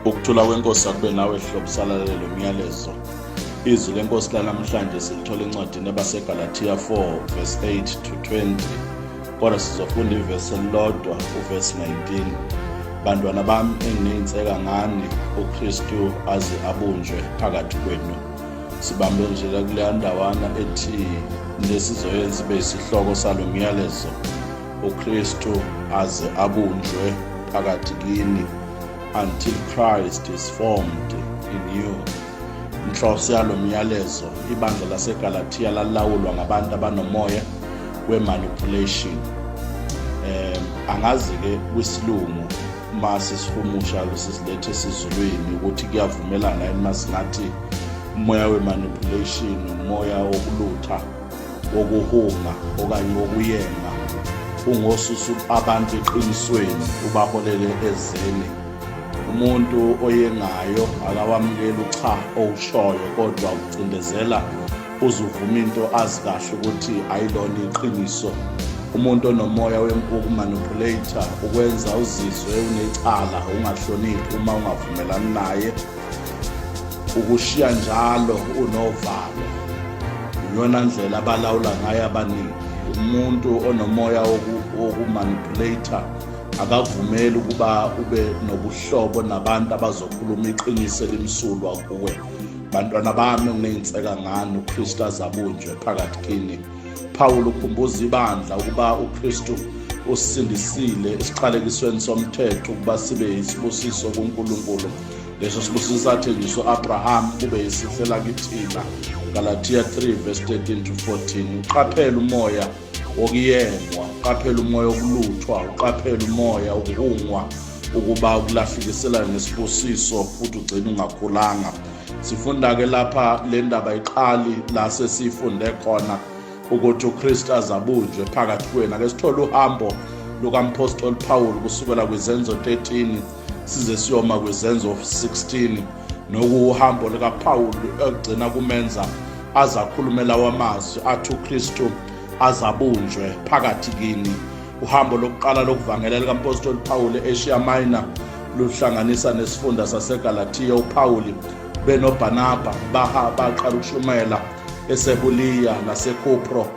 Ukuthula kwenkosi akube nawe hlobo salalelo umyalezo. Izwi lenkosi lanamhlanje silithola encwadini yabaseGalatia 4 verse 8 to 20. Kodwa sizofunda ivesi elilodwa uverse 19. Bantwana bami engineyinseka ngani uKristu aze abunjwe phakathi kwenu. Sibambe nje kuleya ndawana ethi lesizoyenza ibe isihloko salo myalezo. uKristu aze abunjwe phakathi kini until Christ is formed in you. Inhloso yalo myalezo, ibandla laseGalatia lalawulwa ngabantu abanomoya we-manipulation. Angazi-ke kwisilungu mase sihumusha sizilethe esizulwini ukuthi kuyavumelana yini masingathi umoya we-manipulation, umoya wokulutha, wokuhunga okanye wokuyenga ungosusu abantu eqinisweni ubaholele ezeni. Umuntu oyengayo akawamukela ucha owushoyo kodwa ucindezela uzuvuma into azi kahle ukuthi ayilona iqiniso. Umuntu onomoya wokumanipulator ukwenza uzizwe unecala, ungahloniphi uma ungavumelani naye, ukushiya njalo unovalo. Iyona ndlela abalawula ngayo abaningi. Umuntu onomoya wokumanipulator akavumeli ukuba ube nobuhlobo nabantu abazokhuluma iqiniso elimsulwa kuwe. Bantwana bami ngineyinseka ngani uKristu azabunjwe phakathi kini. Paul ukhumbuza ibandla ukuba uKristu usindisile esiqalekisweni somthetho ukuba sibe isibusiso kuNkulunkulu. Leso sibusiso sathenjiswa Abraham kube yisihlela kithina. Galatia 3 verse 13 to 14. Uqaphela umoya wokuyengwa, uqaphela umoya wokuluthwa, uqaphela umoya wokuhungwa ukuba ukulahlikisela ngesibusiso futhi ugcina ungakhulanga. Sifunda-ke lapha le ndaba iqali la sesifunde khona ukuthi uKristu azabunjwe phakathi kwenu. Ake sithole uhambo lukampostoli Paul kusukela kwizenzo 13 size siyoma kwizenzo 16 nokuhambo likaPaul ekugcina kumenza azakhulumela wamazwi athi uKristu azabunjwe phakathi kini. Uhambo lokuqala lokuvangela likampostoli Paul eAsia Minor luhlanganisa nesifunda saseGalatia. uPaul benoBarnaba baqala ukushumayela eSebuliya naseKupro.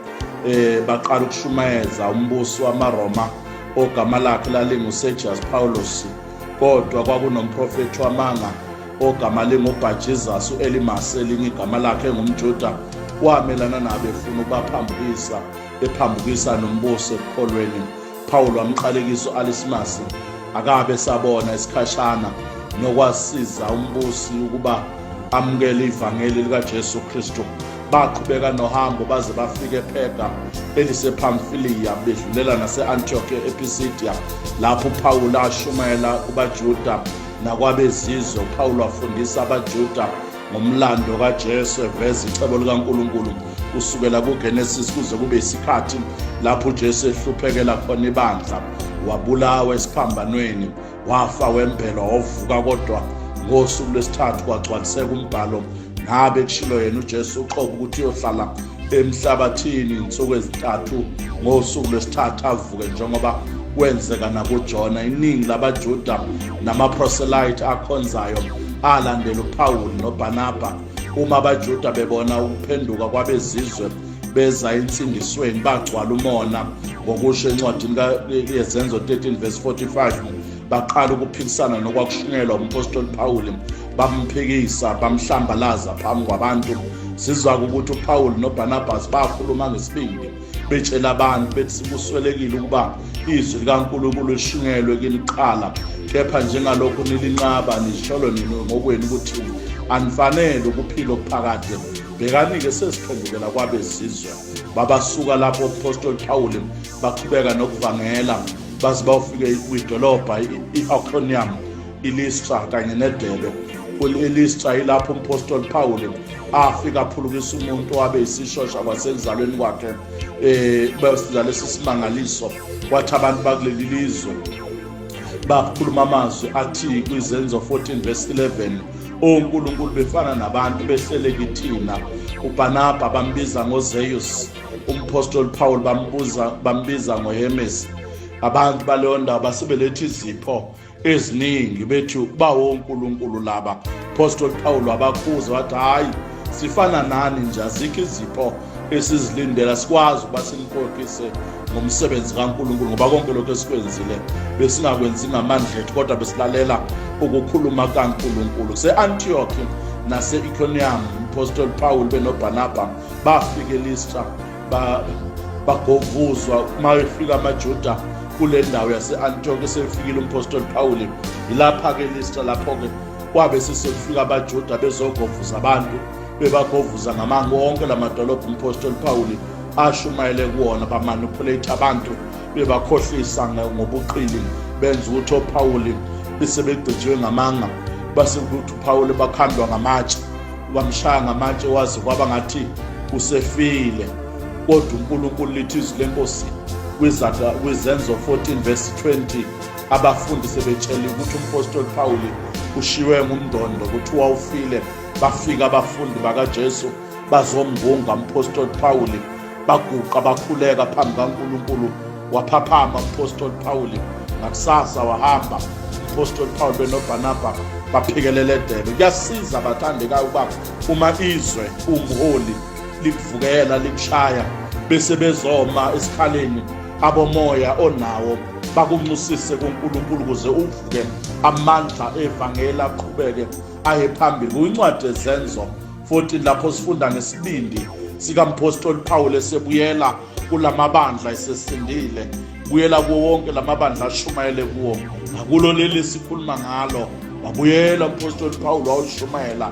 Baqala ukushumayeza umbuso wamaRoma ogama lakhe lalinguSergius Paulus, kodwa kwakunomprofethi wamanga ogama linguBarjesus u-Elimas elinye igama lakhe engumJuda wamelana nabo efuna ukubaphambukisa ephambukisa nombuso ekukholweni. Paul wamqalekisa u-Alismas akabe sabona isikhashana nokwasiza umbusi ukuba amukele ivangeli likaJesu Kristu. Baqhubeka nohambo baze bafike ePerga elisePamfilia bedlulela nase-Antioch ePisidia lapho uPaul ashumayela kubaJuda nakwabezizwe. uPaul wafundisa abaJuda ngomlando kaJesu eveza icebo likaNkulunkulu kusukela kuGenesis kuze kube isikhathi lapho uJesu ehluphekela khona ibandla, wabulawa esiphambanweni, wafa wembelwa, wavuka kodwa ngosuku lwesithathu kwagcwaliseka umbhalo ngabe kushilo yena uJesu uqobo ukuthi uyohlala emhlabathini insuku ezintathu ngosuku lwesithathu avuke njengoba kwenzeka nakuJona. Iningi labaJuda namaproselyte akhonzayo alandela uPaul noBarnaba. Uma abaJuda bebona ukuphenduka kwabezizwe beza insindisweni bagcwala umona ngokusho encwadini yezenzo 13 verse 45. Baqala ukuphikisana nokwakushunyelwa umpostoli Paul, bamphikisa, bamhlambalaza phambi kwabantu. Sizwa ukuthi uPaul noBarnabas bakhuluma ngesibindi betshela abantu bethi kuswelekile ukuba izwi likaNkulunkulu lishunyelwe kini kuqala, kepha njengalokhu nilinqaba nisholo nini ngokwenu ukuthi anifanele ukuphila okuphakade. Bekanike sesiphendukela kwabezizwe. Babasuka lapho umpostoli Paul baqhubeka nokuvangela baze bafike kwidolobha i-Iconium, iLystra kanye neDerbe. ILystra ilapho umpostoli Paul afika aphulukisa umuntu wabe isishosha kwasenzalweni kwakhe basiza lesi simangaliso. Kwathi abantu bakuleli lizwe bakhuluma amazwi athi kwizenzo 14 verse 11, uNkulunkulu befana nabantu behlele kithina. uBarnaba bambiza ngoZeus, umpostoli Paul bambiza ngoHermes. Abantu baleyo ndawo basebeletha izipho eziningi bethu bawo uNkulunkulu laba. Apostle Paul wabakhuza wathi hayi sifana nani nje, azikho izipho esizilindela sikwazi ukuba simkhokhise ngomsebenzi kaNkulunkulu, ngoba konke lokho esikwenzile besingakwenzi ngamandla ethu kodwa besilalela ukukhuluma kaNkulunkulu. Se-Antioch nase-Iconium Apostle Paul benoBarnaba bafika eLystra bagovuzwa. Uma efika amaJuda kule ndawo yase-Antioch esefikile uMpostoli Paul, yilapha-ke eLystra lapho-ke kwabe sesekufika abaJuda bezogovuza abantu, bebagovuza ngamanga wonke lamadolobha uMpostoli Paul ashumayele kuwona, bamanipulate abantu bebakhohlisa ngobuqili, benza ukuthi uPaul besebegcijiwe ngamanga, base ukuthi uPaul bakhandwa ngamatshe, bamshaya ngamatshe waze kwaba ngathi usefile. Kodwa uNkulunkulu lithi izwi lenkosi kwiZenzo 14 verse 20, abafundi sebetshela ukuthi uMpostoli Paul ushiwe ngumndondo ukuthi wawufile. Bafika abafundi bakaJesu bazomgunga uMpostoli Paul, baguqa bakhuleka phambi kaNkulunkulu. Waphaphama uMpostoli Paul, ngakusasa wahamba uMpostoli Paul benoBarnaba baphikelele eDebe. Kuyasiza bathandekayo ukuba uma izwe umholi likuvukela likushaya bese bezoma esikhaleni, abomoya onawo bakunxusise kuNkulunkulu ukuze uvuke amandla evangeli aqhubeke aye phambili. Kuyincwadi eZenzo 14 lapho sifunda ngesibindi sikaMpostoli Paul esebuyela kulamabandla esesindile, buyela kuwo wonke lamabandla ashumayele kuwo. Nakulo leli sikhuluma ngalo wabuyela uMpostoli Paul wawushumayela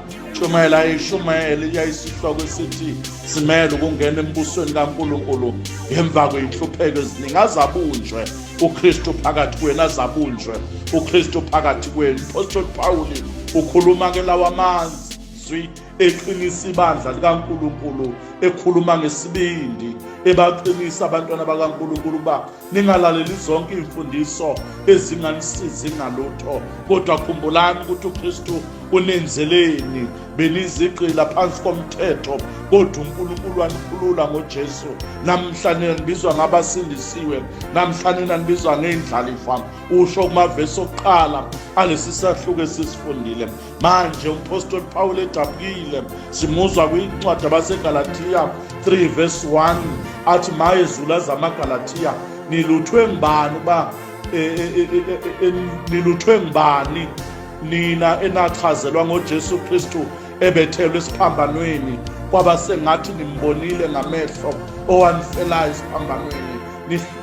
yayisihloko esithi simele ukungena embusweni kaNkulunkulu emva kweyinhlupheko eziningi. Azabunjwe uKristu phakathi kwenu, azabunjwe uKristu phakathi kwenu. uMpostoli Paul ukhuluma ke lawa amazwi eqinisa ibandla likaNkulunkulu, ekhuluma ngesibindi, ebaqinisa abantwana bakaNkulunkulu ukuba ningalaleli zonke imfundiso ezinganisizi ngalutho, kodwa khumbulani ukuthi uKristu unenzeleni. Benizigqila phansi komthetho kodwa uNkulunkulu wanikhulula ngoJesu. Namhlanje nibizwa ngabasindisiwe, namhlanje nibizwa ngeindlalifa. Usho kumavesi okuqala alesi sahluko esisifundile. Manje uMpostoli Paul edabukile, simuzwa kwincwadi yabaseGalatiya 3 verse 1 athi mayezula zamaGalatiya niluthwe ngibani uba niluthwe ngibani nina enachazelwa ngoJesu Kristu ebethelwe esiphambanweni, kwaba sengathi nimbonile ngamehlo owanifelayo esiphambanweni.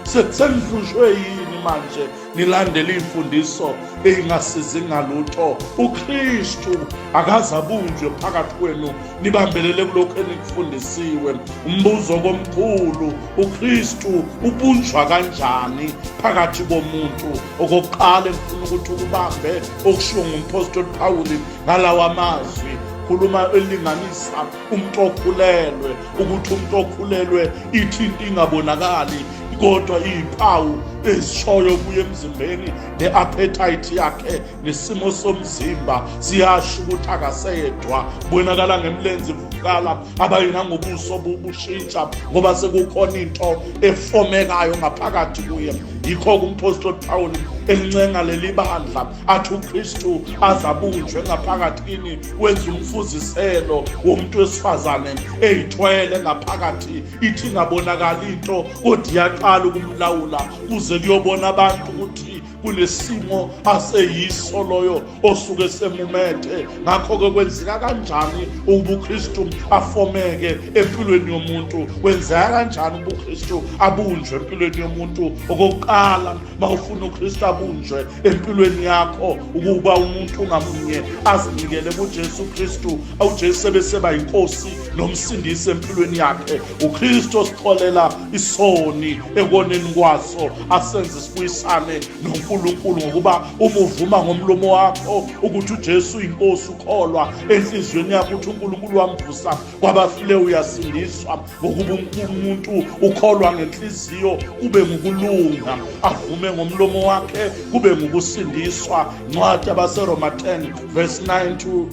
Senihlushwe yini manje nilandela imfundiso engasizi ngalutho? uKristu akazabunjwe phakathi kwenu, nibambelele kulokho enikufundisiwe. Umbuzo komkhulu, uKristu ubunjwa kanjani phakathi komuntu? Okokuqala ngifuna ukuthi ukubambe okushiwo nguMpostoli Paul ngalawa amazwi, khuluma elinganisa umuntu okhulelwe, ukuthi umuntu okhulelwe ithinta ingabonakali kodwa iy'mpawu ezishoyo kuye emzimbeni, ne-appetite yakhe nesimo somzimba siyasho ukuthi akaseyedwa. Bonakala ngemlenze ivukala, abayina ngobuso bushintsha ngoba sekukhona into efomekayo ngaphakathi kuye. Yikho uMpostoli Paul elincenga leli bandla athi uKristu azabunjwe ngaphakathi kini, wenza umfuziselo womuntu wesifazane eyithwele ngaphakathi, ithi ingabonakali into kodwa iyaqala ukumlawula kuze kuyobona abantu ukuthi kunesimo aseyiso loyo osuke semumethe. Ngakho-ke kwenzeka kanjani ubuKristu afomeke empilweni yomuntu? Kwenzeka kanjani ubuKristu abunjwe empilweni yomuntu? Okokuqala, mawufuna uKristu abunjwe empilweni yakho, ukuba umuntu ngamunye azinikele kuJesu Kristu, uJesu sebeseba inkosi nomsindisi empilweni yakhe. uKristu osikholela isoni ekoneni kwaso, asenze sibuyisane noNkulunkulu ngokuba uma uvuma ngomlomo wakho ukuthi uJesu inkosi, ukholwa enhliziyweni yakho ukuthi uNkulunkulu wamvusa kwabafileyo, uyasindiswa. Ngokuba umuntu ukholwa ngenhliziyo kube ngukulunga, avume ngomlomo wakhe kube ngukusindiswa. Ncwadi yabaseRoma 10 verse 9 to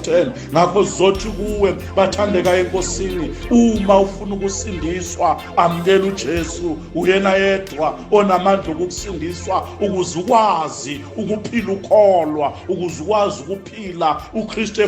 10. Ngakho zothi kuwe bathandeka enkosini, uma ufuna ukusindiswa amukela uJesu, uyena yedwa onamandla okukusindiswa. ukukholwa ukuze ukwazi ukuphila ukholwa, ukuze ukwazi ukuphila uKristu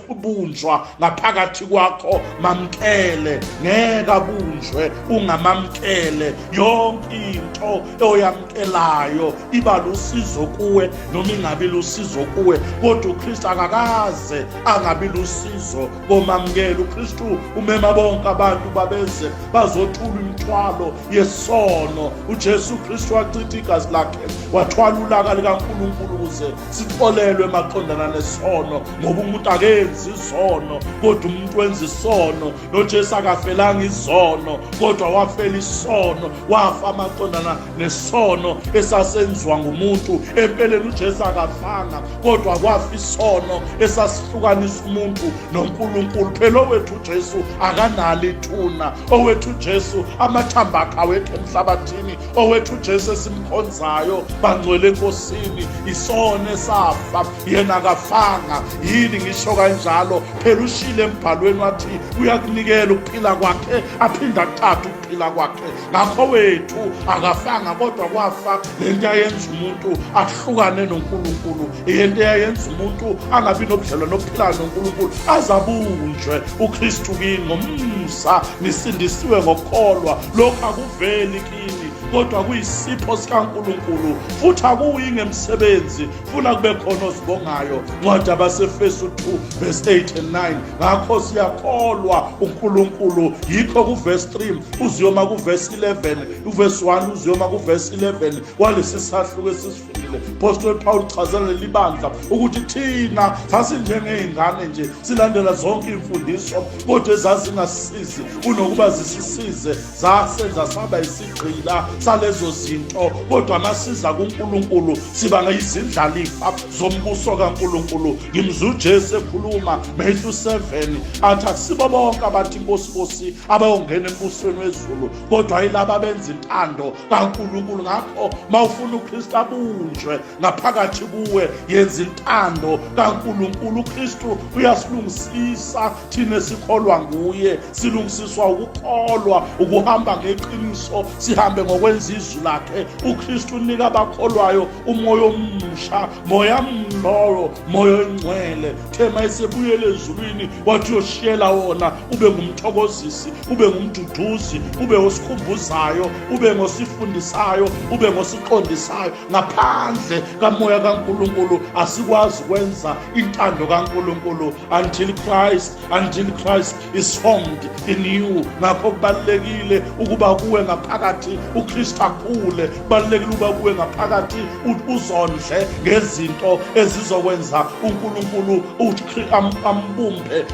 ebunjwa ngaphakathi kwakho. Mamkele, ngeke abunjwe ungamamkele. Yonke into oyamkelayo iba lusizo kuwe noma ingabi lusizo kuwe, kodwa uKristu akakaze angabi lusizo komamkela. uKristu umema bonke abantu babeze bazothula imithwalo yesono. uJesu Kristu wachitha igazi lakhe wathwala ulaka likaNkulunkulu ukuze sixolelwe maqondana nesono, ngoba umuntu akenzi izono kodwa umuntu wenza isono. noJesu akafelanga izono kodwa wafela isono, wafa maqondana nesono esasenziwa ngumuntu. Empeleni uJesu akafanga kodwa kwafa isono esasihlukanisa umuntu noNkulunkulu. Phela owethu uJesu akanalo ithuna, owethu uJesu amathambo akhe awekho emhlabathini, owethu uJesu esimkhonzayo bangcwele enkosini isono esafa, yena akafanga. Yini ngisho kanjalo? Phela ushile embhalweni wathi uyakunikela ukuphila kwakhe aphinda kuthatha ukuphila kwakhe. Ngakho wethu akafanga kodwa kwafa lento yayenza umuntu ahlukane noNkulunkulu, yento yayenza umuntu angabi nobudlelwano obuphilana noNkulunkulu, azabunjwe uKristu kini ngommusa. Nisindisiwe ngokukholwa. Lokhu akuveli kini kodwa kuyisipho sikaNkulunkulu, futhi akuyi ngemsebenzi, funa kube khona osibongayo. Ncwadi yabaseFesu 2:8-9. Ngakho siyakholwa uNkulunkulu. Yikho kuverse 3 uziyoma kuverse 11, uverse 1 uziyoma kuverse 11 walesi sahluko esisifundile. Apostle Paul uchazela leli bandla ukuthi thina sasinjengey'ngane nje, silandela zonke imfundiso kodwa ezazingasizi kunokuba zisisize. Zasenza saba isigqila salezo zinto, kodwa masiza kuNkulunkulu siba ngayizindlalifa zombuso kaNkulunkulu. Ngimzwa uJesu ekhuluma Matthew 7 athi akusibo bonke abathi Nkosi Nkosi abayongena embusweni wezulu, kodwa yilabo abenza intando kaNkulunkulu. Ngakho mawufuna uKristu abunjwe ngaphakathi kuwe, yenza intando kaNkulunkulu. uKristu uyasilungisisa thina esikholwa nguye, silungisiswa ukukholwa, ukuhamba ngeqiniso, sihambe ngokwenza izwi lakhe. uKristu unika abakholwayo umoya omusha, moya mloyo, moya ongcwele. Thema esebuyele ezulwini wathi uyoshiyela wona, ube ngumthokozisi, ube ngumduduzi, ube osikhumbuzayo, ube ngosifundisayo, ube ngosiqondisayo. Ngaphandle kamoya kaNkulunkulu asikwazi ukwenza intando kaNkulunkulu until Christ is formed in you. Ngakho kubalulekile ukuba kuwe ngaphakathi uKristu akhule, kubalulekile ukuba kuwe ngaphakathi uzondle ngezinto ezizokwenza uNkulunkulu ambumbe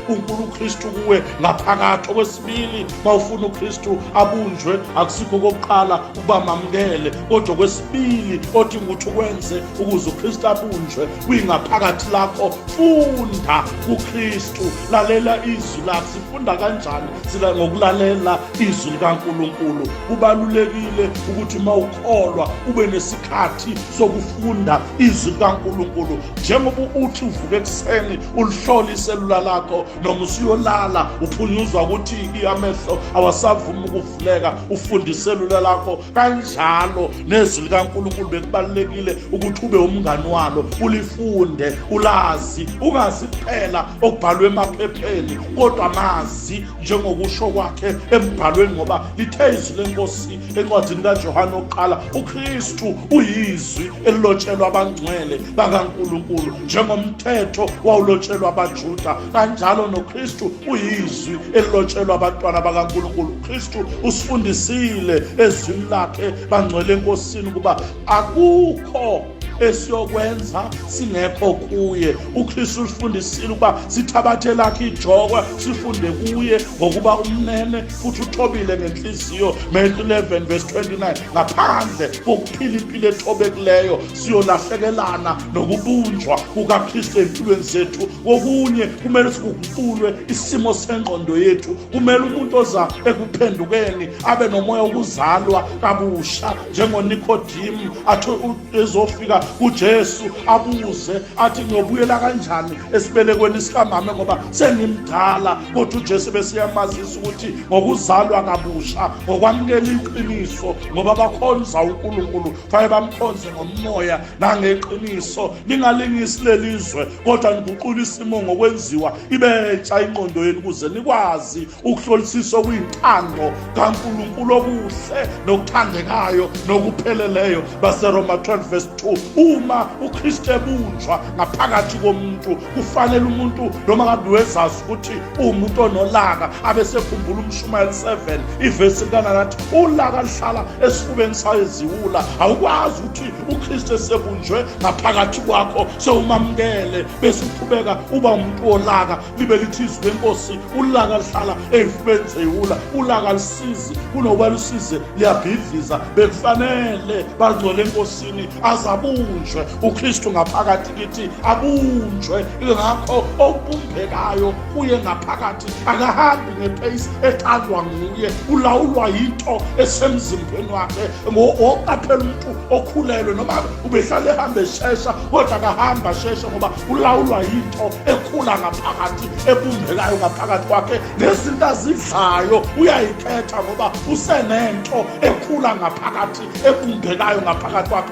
uKristu kuwe ngaphakathi. Okwesibili, mawufuna uKristu abunjwe akusikho kokuqala ukuba mamukele, kodwa okwesibili othi ukuthi ukwenze ukuze uKristu abunjwe kuyingaphakathi lakho. Funda uKristu, lalela izwi lakhe. Sifunda kanjani? Sila ngokulalela izwi likaNkulunkulu. Kubalulekile ukuthi mawukholwa ube nesikhathi sokufunda izwi likaNkulunkulu. Njengoba uthi uvuke ekuseni ulihlole iselula lakho, noma usuyolala uphunyuzwa ukuthi amehlo awasavumi ukuvuleka, ufunda iselula lakho, kanjalo nezwi likaNkulunkulu bekubalulekile ukuthi ube umngani walo, ulifunde, ulazi, ungazi kuphela okubhalwe emaphepheni, kodwa mazi njengokusho kwakhe embhalweni, ngoba lithe izwi leNkosi encwadini kaJohane oqala, uKristu uyizwi elilotshelwa abangcwele bakaNkulunkulu. Njengomthetho wawulotshelwa abaJuda, kanjalo noKristu uyizwi elilotshelwa abantwana bakaNkulunkulu. uKristu usifundisile ezwini lakhe bangcwele enkosini ukuba akukho esiyokwenza singekho kuye. uKristu usifundisile ukuba sithabathe lakhe ijokwe sifunde kuye, ngokuba umnene futhi uthobile ngenhliziyo. Matthew 11:29. Ngaphandle kokuphila impilo ethobekileyo siyolahlekelana nokubunjwa kukaKristu empilweni zethu. Kokunye kumele sikuguqulwe isimo sengqondo yethu. Kumele umuntu oza ekuphendukeni abe nomoya wokuzalwa kabusha, njengoNikodimi athi ezofika kuJesu abuze athi ngiyobuyela kanjani esibelekweni sikamama ngoba sengimdala. Kodwa uJesu besiyamazisa ukuthi ngokuzalwa kabusha, ngokwamukela iqiniso, ngoba bakhonza uNkulunkulu fanele bamkhonze ngomoya nangeqiniso. Lingalingisi lelizwe kodwa niguqula isimo ngokwenziwa ibentsha ingqondo yenu ukuze nikwazi ukuhlolisisa okuyintando kaNkulunkulu okuhle nokuthandekayo nokupheleleyo. baseRoma 12:2 uma uKristu ebunjwa ngaphakathi komuntu kufanele umuntu noma ngabe wezazi ukuthi umuntu onolaka abesekhumbula uMshumayeli 7 ivesi kananathi ulaka lihlala esifubeni sayeziwula. Awukwazi ukuthi uKristu esebunjwe ngaphakathi kwakho sewumamukele bese uqhubeka uba umuntu olaka. Libe lithi izwi lenkosi ulaka lihlala esifubeni sayeziwula, ulaka lisizi kunokuba lusize liyabhidliza. Bekufanele bangcwele enkosini azabunjwe uKristu ngaphakathi kithi abunjwe. Ngakho okubumbekayo kuye ngaphakathi akahambi ngepace ecalwa nguye, ulawulwa yinto esemzimbeni wakhe. Ngoqaphela umuntu okhulelwe noma ubehlale ehambe shesha kodwa akahamba shesha ngoba ulawulwa yinto ekhula ngaphakathi ebumbekayo ngaphakathi kwakhe. Nezinto azidlayo uyayikhetha ngoba usenento ekhula ngaphakathi ebumbekayo ngaphakathi kwakhe.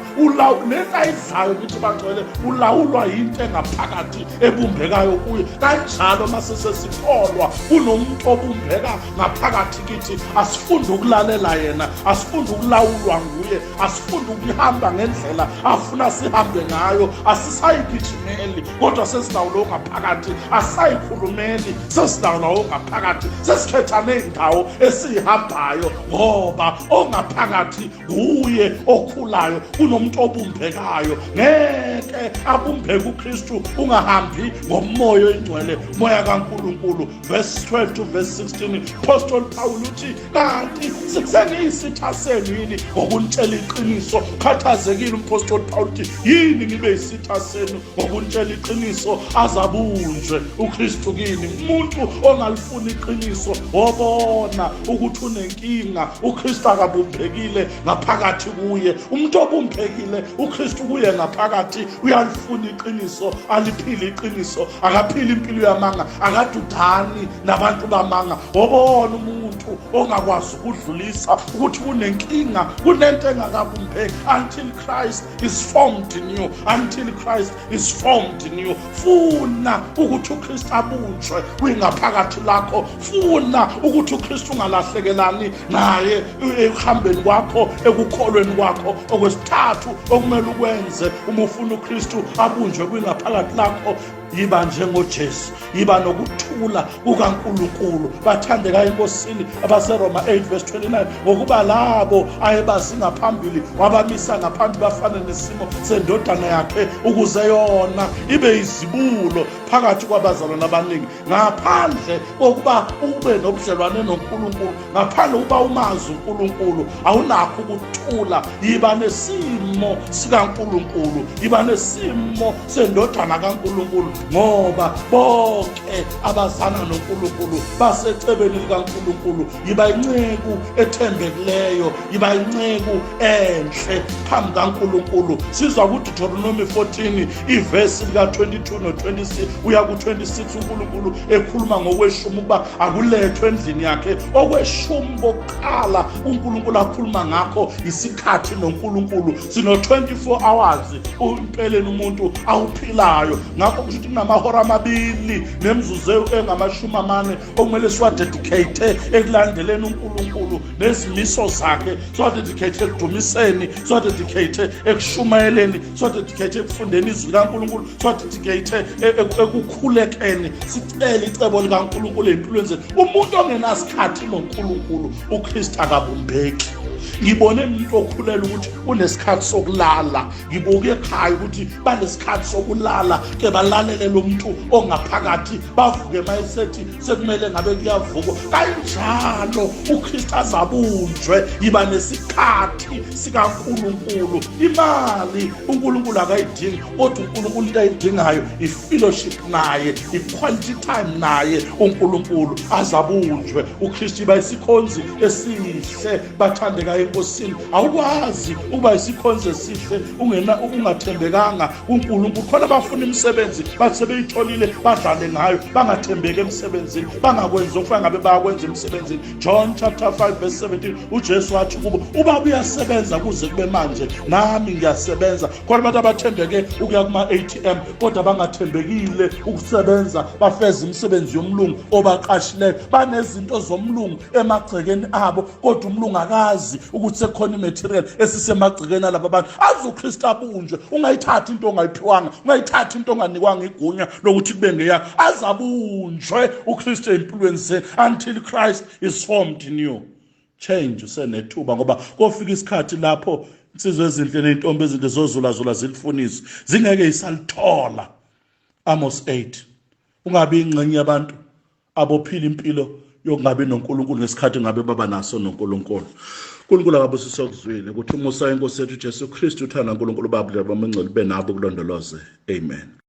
Lento ayidlayo ukuthi bangcwele ulawulwa yinto engaphakathi ebumbekayo kuye. Kanjalo masesesikolwa kunomuntu obumbeka ngaphakathi kithi, asifunde ukulalela yena, asifunde ukulawulwa nguye, asifunde ukuhamba ngendlela afuna sihambe ngayo. Asisayigijimeli kodwa sesinawulo ngaphakathi, asayikhulumeli sesinawulo ngaphakathi, sesikhetha nendawo esihambayo ngoba ongaphakathi nguye okhulayo kunomuntu obumbekayo. Ngeke abumbeke uKristu ungahambi ngomoya oyingcwele, moya kaNkulunkulu. Verse 12 to verse 16 Apostle Paul uthi kanti sengiyisitha senu yini ngokunitshela iqiniso. Khathazekile uApostle Paul uthi yini ngibe yisitha senu ngokunitshela iqiniso azabunjwe uKristu kini. Umuntu ongalifuni iqiniso wobona ukuthi unenkinga. uKristu akabumbekile ngaphakathi kuye. Umuntu obumbekile uKristu kuye ngaphakathi uyalifuna iqiniso, aliphile iqiniso, akaphili impilo yamanga, akadudani nabantu bamanga. Wobona umuntu ongakwazi ukudlulisa ukuthi kunenkinga, kunento engakabumbeki until Christ is formed in you, until Christ is formed in you. Funa ukuthi uKristu abunjwe kwingaphakathi lakho, funa ukuthi uKristu ungalahlekelani naye ekuhambeni kwakho, ekukholweni kwakho. Okwesithathu okumele ukwenze uma ufuna uKristu abunjwe kwingaphakathi lakho, yiba njengoJesu, yiba nokuthula kukaNkulunkulu. Bathandeka enkosini abaseRoma 8:29 ngokuba labo ayebazi ngaphambili wabamisa ngaphambili bafane nesimo sendodana yakhe ukuze yona ibe izibulo phakathi kwabazalwane abaningi. Ngaphandle kokuba ube nobudlelwane noNkulunkulu, ngaphandle kokuba umazi uNkulunkulu, awunakho ukuthula. Yiba nesimo sikaNkulunkulu, yiba nesimo sendodana kaNkulunkulu, ngoba bonke abazana noNkulunkulu basecebeni likaNkulunkulu. Yiba inceku ethembekileyo, yiba inceku enhle phambi kaNkulunkulu. Sizwa kuDeuteronomy 14 ivesi lika 22 no 26 uya ku 26 uNkulunkulu ekhuluma ngokweshumi ukuba akulethwe endlini yakhe. Okweshumi bokuqala uNkulunkulu akhuluma ngakho isikhathi noNkulunkulu. Sino 24 hours impeleni umuntu awuphilayo. Ngakho kusho amahora amabili nemzuzu engama40 okumele siwadedicate ekulandeleni uNkulunkulu nezimiso zakhe, siwadedicate ekudumiseni, siwadedicate ekushumayeleni, siwadedicate ekufundeni izwi likaNkulunkulu, siwadedicate ekukhulekeni, sicele icebo likaNkulunkulu empilweni zethu. Umuntu ongenasikhathi noNkulunkulu uKristu akabumbeki. Ngibone umuntu okhulela ukuthi unesikhathi sokulala, ngibuke ekhaya ukuthi banesikhathi sokulala ke balalele lo muntu ongaphakathi, bavuke mayesethi sekumele ngabe kuyavuka. Kanjalo uKristu azabunjwe. Yiba nesikhathi sikaNkulunkulu. Imali uNkulunkulu akayidingi, kodwa uNkulunkulu into ayidingayo i-fellowship naye, i-quality time naye. uNkulunkulu azabunjwe uKristu. Yiba isikhonzi esihle bathandeka ngayo enkosini awukwazi ukuba isikhonzo esihle ungathembekanga kuNkulunkulu. Khona bafuna imisebenzi bathi sebeyitholile badlale ngayo, bangathembeki emsebenzini, bangakwenzi okufana ngabe bayakwenza emsebenzini. John chapter 5 verse 17 uJesu wathi kubo, ubaba uyasebenza kuze kube manje, nami ngiyasebenza. Khona abantu abathembeke ukuya kuma-ATM kodwa bangathembekile ukusebenza bafeza imisebenzi yomlungu obaqashileyo. Banezinto zomlungu emagcekeni abo kodwa umlungu akazi ukuthi sekhona imaterial esisemagcekeni alabo bantu. Azi uKristu abunjwe, ungayithathi into ongayiphiwanga, ungayithathi into onganikwanga igunya lokuthi kube ngeyakho. Azabunjwe uKristu empilweni zenu until Christ is formed in you. Change usenethuba, ngoba kofika isikhathi lapho insizwe ezinhle nentombi ezinhle zozulazula zilifuniso zingeke isalithola. Amos 8. Ungabi ingxenye yabantu abophila impilo yokungabi noNkulunkulu ngesikhathi ngabe baba naso noNkulunkulu. uNkulunkulu akabusise okuzwile ukuthi umusa wenkosi yethu Jesu Kristu, uthanda uNkulunkulu Baba bamengcwele ube nabo kulondoloze. Amen.